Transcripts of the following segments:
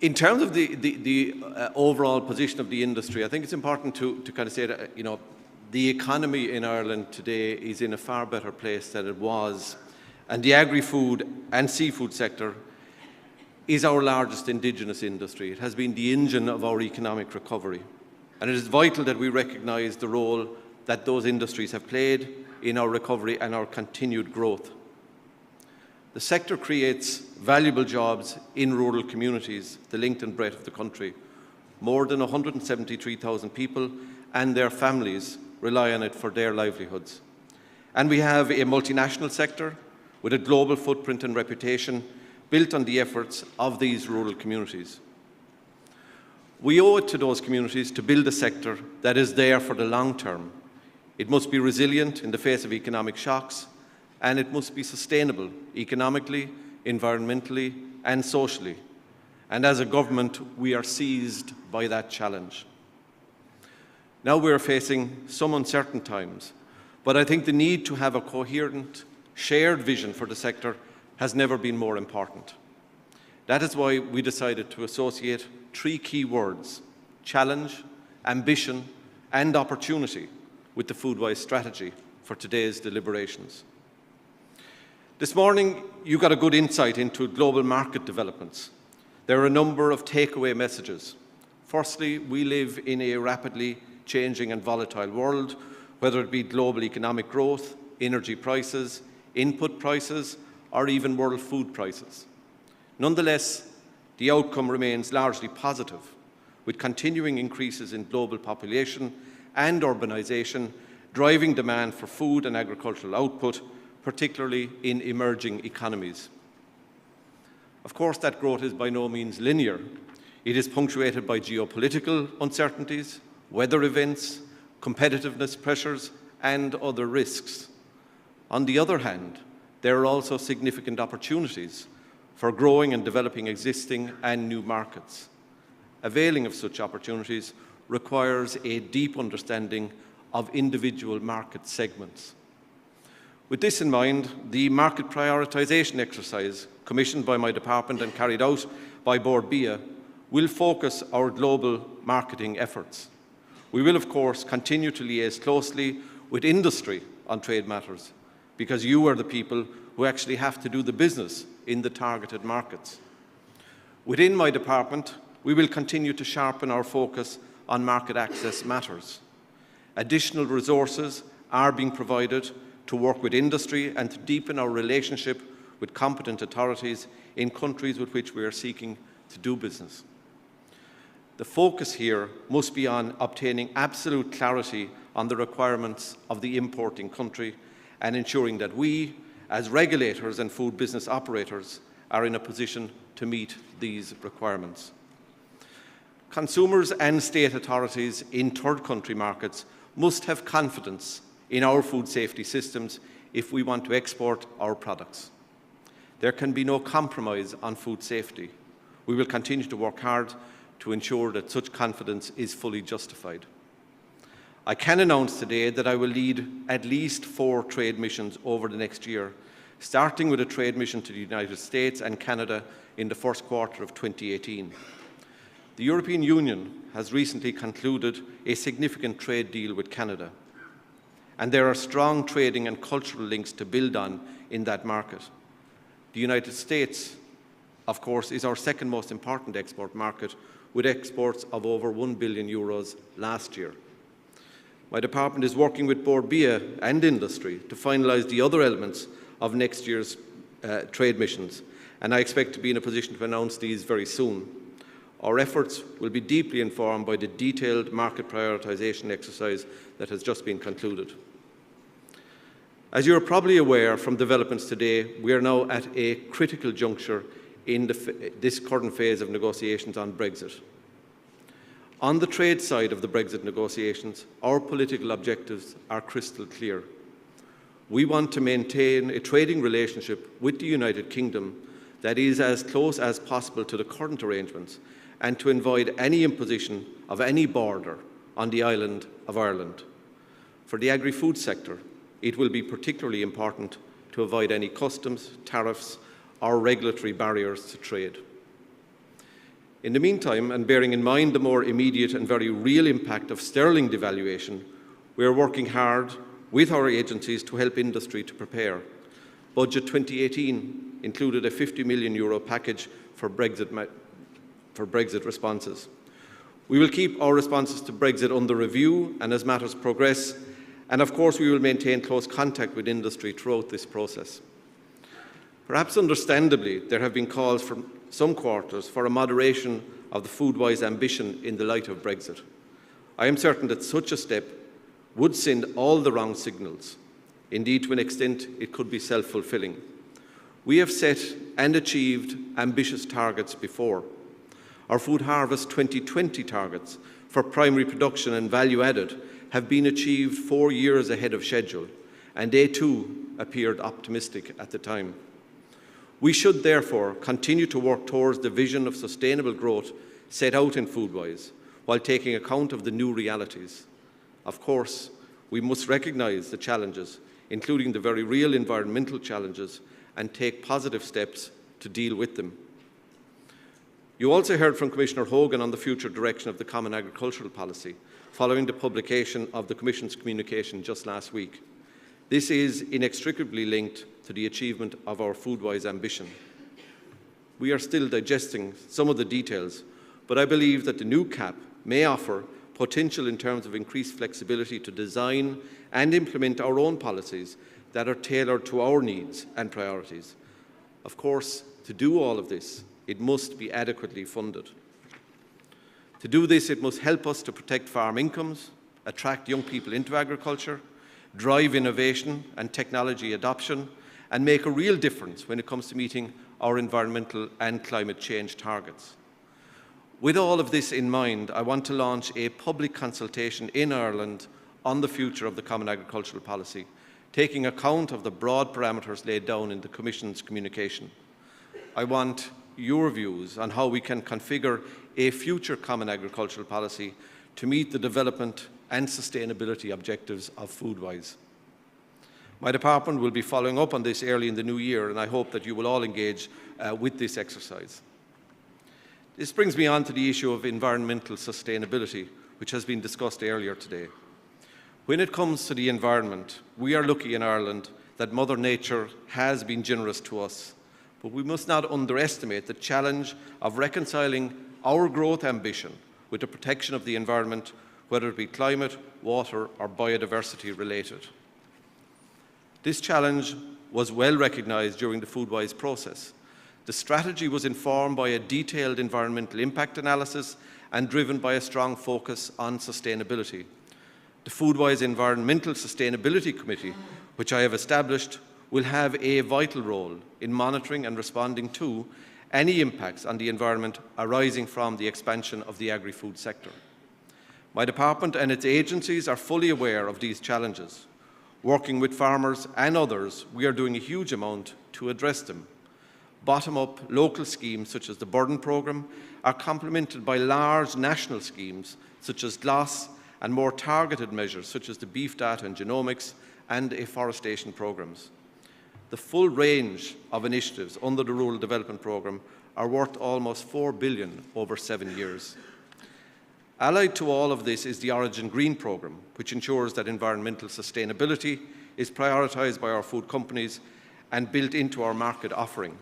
In terms of the overall position of the industry, I think it's important to kind of say that, the economy in Ireland today is in a far better place than it was, and the agri-food and seafood sector is our largest indigenous industry. It has been the engine of our economic recovery, and it is vital that we recognise the role that those industries have played in our recovery and our continued growth. The sector creates valuable jobs in rural communities, the length and breadth of the country. More than 173,000 people and their families rely on it for their livelihoods. And we have a multinational sector with a global footprint and reputation built on the efforts of these rural communities. We owe it to those communities to build a sector that is there for the long term. It must be resilient in the face of economic shocks, and it must be sustainable economically, environmentally, and socially. And as a government, we are seized by that challenge. Now we are facing some uncertain times, but I think the need to have a coherent, shared vision for the sector has never been more important. That is why we decided to associate three key words: challenge, ambition, and opportunity with the Foodwise strategy for today's deliberations. This morning, you got a good insight into global market developments. There are a number of takeaway messages. Firstly, we live in a rapidly changing and volatile world, whether it be global economic growth, energy prices, input prices, or even world food prices. Nonetheless, the outcome remains largely positive, with continuing increases in global population and urbanisation driving demand for food and agricultural output, particularly in emerging economies. Of course, that growth is by no means linear. It is punctuated by geopolitical uncertainties, weather events, competitiveness pressures, and other risks. On the other hand, there are also significant opportunities for growing and developing existing and new markets. Availing of such opportunities requires a deep understanding of individual market segments. With this in mind, the market prioritisation exercise commissioned by my department and carried out by Bord Bia will focus our global marketing efforts. We will, of course, continue to liaise closely with industry on trade matters, because you are the people who actually have to do the business in the targeted markets. Within my department, we will continue to sharpen our focus on market access matters. Additional resources are being provided to work with industry and to deepen our relationship with competent authorities in countries with which we are seeking to do business. The focus here must be on obtaining absolute clarity on the requirements of the importing country and ensuring that we, as regulators and food business operators, are in a position to meet these requirements. Consumers and state authorities in third country markets must have confidence in our food safety systems if we want to export our products. There can be no compromise on food safety. We will continue to work hard to ensure that such confidence is fully justified. I can announce today that I will lead at least 4 trade missions over the next year, starting with a trade mission to the United States and Canada in the first quarter of 2018. The European Union has recently concluded a significant trade deal with Canada, and there are strong trading and cultural links to build on in that market. The United States, of course, is our second most important export market, with exports of over €1 billion last year. My department is working with Bord Bia and industry to finalise the other elements of next year's trade missions, and I expect to be in a position to announce these very soon. Our efforts will be deeply informed by the detailed market prioritisation exercise that has just been concluded. As you are probably aware from developments today, we are now at a critical juncture in this current phase of negotiations on Brexit. On the trade side of the Brexit negotiations, our political objectives are crystal clear. We want to maintain a trading relationship with the United Kingdom that is as close as possible to the current arrangements, and to avoid any imposition of any border on the island of Ireland. For the agri-food sector, it will be particularly important to avoid any customs, tariffs, or regulatory barriers to trade. In the meantime, and bearing in mind the more immediate and very real impact of sterling devaluation, we are working hard with our agencies to help industry to prepare. Budget 2018 included a €50 million package for Brexit responses. We will keep our responses to Brexit under review and as matters progress, and of course we will maintain close contact with industry throughout this process. Perhaps understandably, there have been calls from some quarters for a moderation of the food-wise ambition in the light of Brexit. I am certain that such a step would send all the wrong signals. Indeed, to an extent, it could be self-fulfilling. We have set and achieved ambitious targets before. Our Food Harvest 2020 targets for primary production and value added have been achieved 4 years ahead of schedule, and they too appeared optimistic at the time. We should therefore continue to work towards the vision of sustainable growth set out in Foodwise, while taking account of the new realities. Of course, we must recognise the challenges, including the very real environmental challenges, and take positive steps to deal with them. You also heard from Commissioner Hogan on the future direction of the Common Agricultural Policy, following the publication of the Commission's communication just last week. This is inextricably linked to the achievement of our Foodwise ambition. We are still digesting some of the details, but I believe that the new CAP may offer potential in terms of increased flexibility to design and implement our own policies that are tailored to our needs and priorities. Of course, to do all of this, it must be adequately funded. To do this, it must help us to protect farm incomes, attract young people into agriculture, drive innovation and technology adoption, and make a real difference when it comes to meeting our environmental and climate change targets. With all of this in mind, I want to launch a public consultation in Ireland on the future of the Common Agricultural Policy, taking account of the broad parameters laid down in the Commission's communication. I want your views on how we can configure a future Common Agricultural Policy to meet the development and sustainability objectives of Foodwise. My department will be following up on this early in the new year, and I hope that you will all engage with this exercise. This brings me on to the issue of environmental sustainability, which has been discussed earlier today. When it comes to the environment, we are lucky in Ireland that Mother Nature has been generous to us, but we must not underestimate the challenge of reconciling our growth ambition with the protection of the environment, whether it be climate, water, or biodiversity related. This challenge was well recognised during the Foodwise process. The strategy was informed by a detailed environmental impact analysis and driven by a strong focus on sustainability. The Foodwise Environmental Sustainability Committee, which I have established, will have a vital role in monitoring and responding to any impacts on the environment arising from the expansion of the agri-food sector. My department and its agencies are fully aware of these challenges. Working with farmers and others, we are doing a huge amount to address them. Bottom-up local schemes such as the Burden Programme are complemented by large national schemes such as GLAS and more targeted measures such as the Beef Data and Genomics and afforestation programmes. The full range of initiatives under the Rural Development Programme are worth almost €4 billion over 7 years. Allied to all of this is the Origin Green Programme, which ensures that environmental sustainability is prioritised by our food companies and built into our market offering.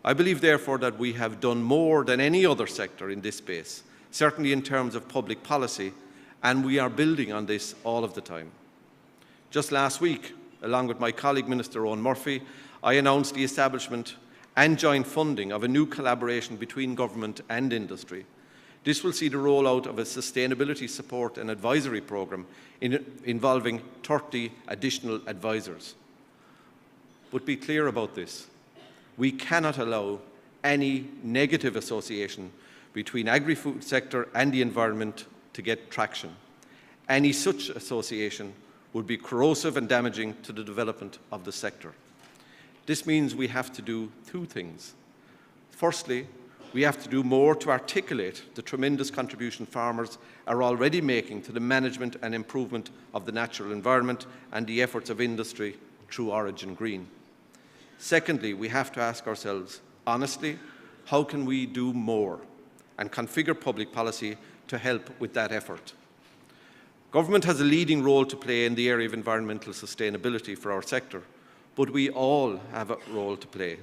I believe, therefore, that we have done more than any other sector in this space, certainly in terms of public policy, and we are building on this all of the time. Just last week, along with my colleague Minister Owen Murphy, I announced the establishment and joint funding of a new collaboration between government and industry. This will see the rollout of a sustainability support and advisory programme involving 30 additional advisors. But be clear about this. We cannot allow any negative association between agri-food sector and the environment to get traction. Any such association would be corrosive and damaging to the development of the sector. This means we have to do two things. Firstly, we have to do more to articulate the tremendous contribution farmers are already making to the management and improvement of the natural environment and the efforts of industry through Origin Green. Secondly, we have to ask ourselves, honestly, how can we do more, and configure public policy to help with that effort. Government has a leading role to play in the area of environmental sustainability for our sector, but we all have a role to play.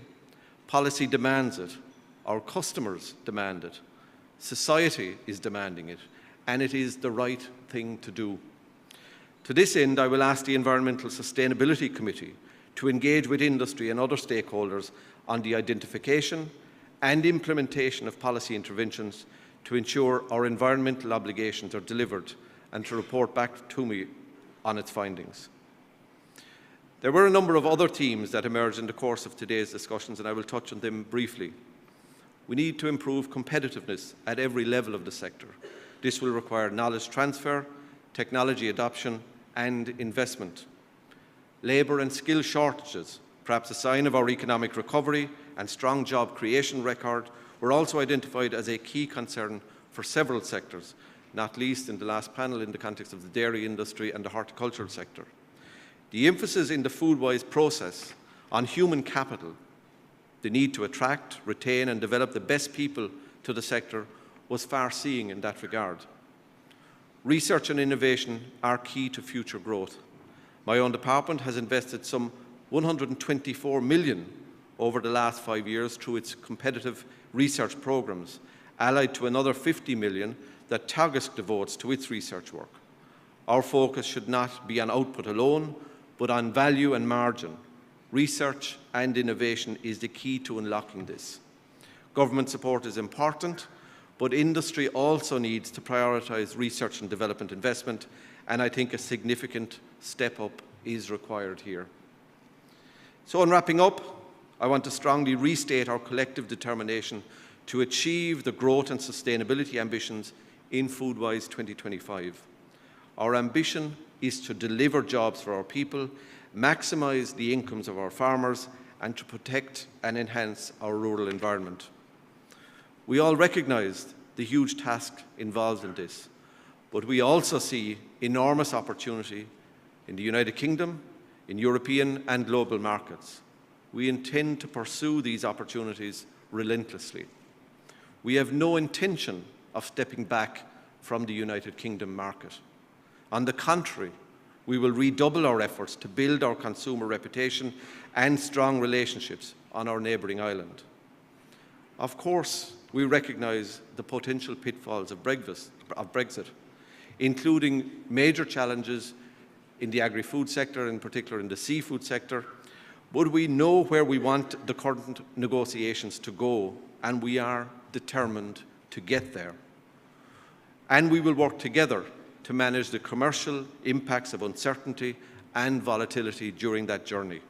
Policy demands it, our customers demand it, society is demanding it, and it is the right thing to do. To this end, I will ask the Environmental Sustainability Committee to engage with industry and other stakeholders on the identification and implementation of policy interventions to ensure our environmental obligations are delivered, and to report back to me on its findings. There were a number of other themes that emerged in the course of today's discussions, and I will touch on them briefly. We need to improve competitiveness at every level of the sector. This will require knowledge transfer, technology adoption, and investment. Labour and skill shortages, perhaps a sign of our economic recovery and strong job creation record, were also identified as a key concern for several sectors, not least in the last panel in the context of the dairy industry and the horticultural sector. The emphasis in the Foodwise process on human capital, the need to attract, retain and develop the best people to the sector, was far-seeing in that regard. Research and innovation are key to future growth. My own department has invested some 124 million over the last 5 years through its competitive research programmes, allied to another 50 million that Teagasc devotes to its research work. Our focus should not be on output alone, but on value and margin. Research and innovation is the key to unlocking this. Government support is important, but industry also needs to prioritise research and development investment, and I think a significant step up is required here. So in wrapping up, I want to strongly restate our collective determination to achieve the growth and sustainability ambitions in Foodwise 2025. Our ambition is to deliver jobs for our people, maximise the incomes of our farmers, and to protect and enhance our rural environment. We all recognise the huge task involved in this, but we also see enormous opportunity in the United Kingdom, in European and global markets. We intend to pursue these opportunities relentlessly. We have no intention of stepping back from the United Kingdom market. On the contrary, we will redouble our efforts to build our consumer reputation and strong relationships on our neighbouring island. Of course, we recognise the potential pitfalls of Brexit, including major challenges in the agri-food sector, in particular in the seafood sector, but we know where we want the current negotiations to go, and we are determined to get there. And we will work together to manage the commercial impacts of uncertainty and volatility during that journey.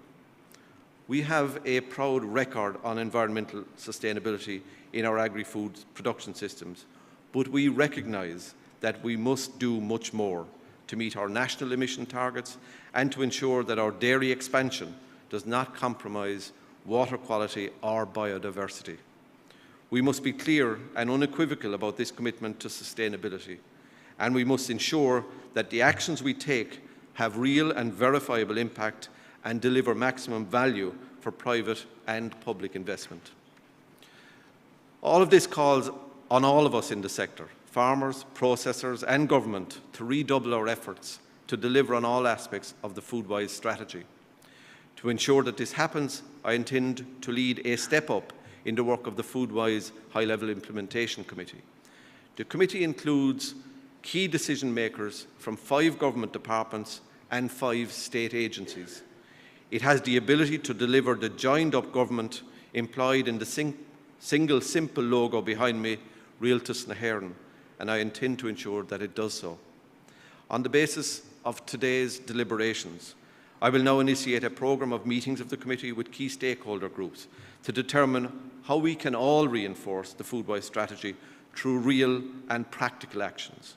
We have a proud record on environmental sustainability in our agri-food production systems, but we recognise that we must do much more to meet our national emission targets and to ensure that our dairy expansion does not compromise water quality or biodiversity. We must be clear and unequivocal about this commitment to sustainability, and we must ensure that the actions we take have real and verifiable impact and deliver maximum value for private and public investment. All of this calls on all of us in the sector, farmers, processors and government, to redouble our efforts to deliver on all aspects of the Foodwise strategy. To ensure that this happens, I intend to lead a step up in the work of the Foodwise High-Level Implementation Committee. The committee includes key decision makers from 5 government departments and 5 state agencies. It has the ability to deliver the joined-up government employed in the single simple logo behind me, Rialtas na hÉireann, and I intend to ensure that it does so. On the basis of today's deliberations, I will now initiate a programme of meetings of the committee with key stakeholder groups to determine how we can all reinforce the Foodwise strategy through real and practical actions.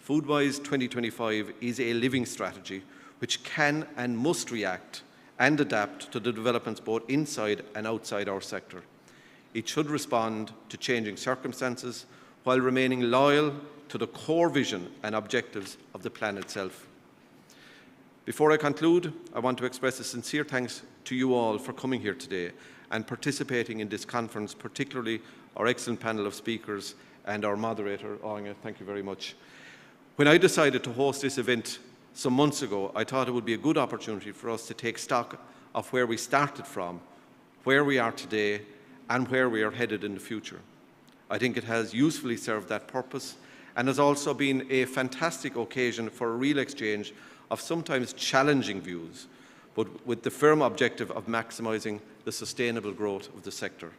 Foodwise 2025 is a living strategy which can and must react and adapt to the developments both inside and outside our sector. It should respond to changing circumstances while remaining loyal to the core vision and objectives of the plan itself. Before I conclude, I want to express a sincere thanks to you all for coming here today and participating in this conference, particularly our excellent panel of speakers and our moderator, Áine. Thank you very much. When I decided to host this event some months ago, I thought it would be a good opportunity for us to take stock of where we started from, where we are today, and where we are headed in the future. I think it has usefully served that purpose and has also been a fantastic occasion for a real exchange of sometimes challenging views, but with the firm objective of maximising the sustainable growth of the sector.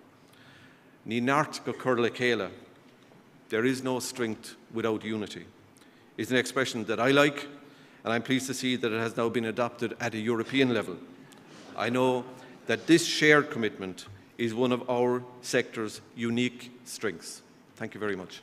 Ní nárt go cur le chéile, there is no strength without unity, is an expression that I like, and I'm pleased to see that it has now been adopted at a European level. I know that this shared commitment is one of our sector's unique strengths. Thank you very much.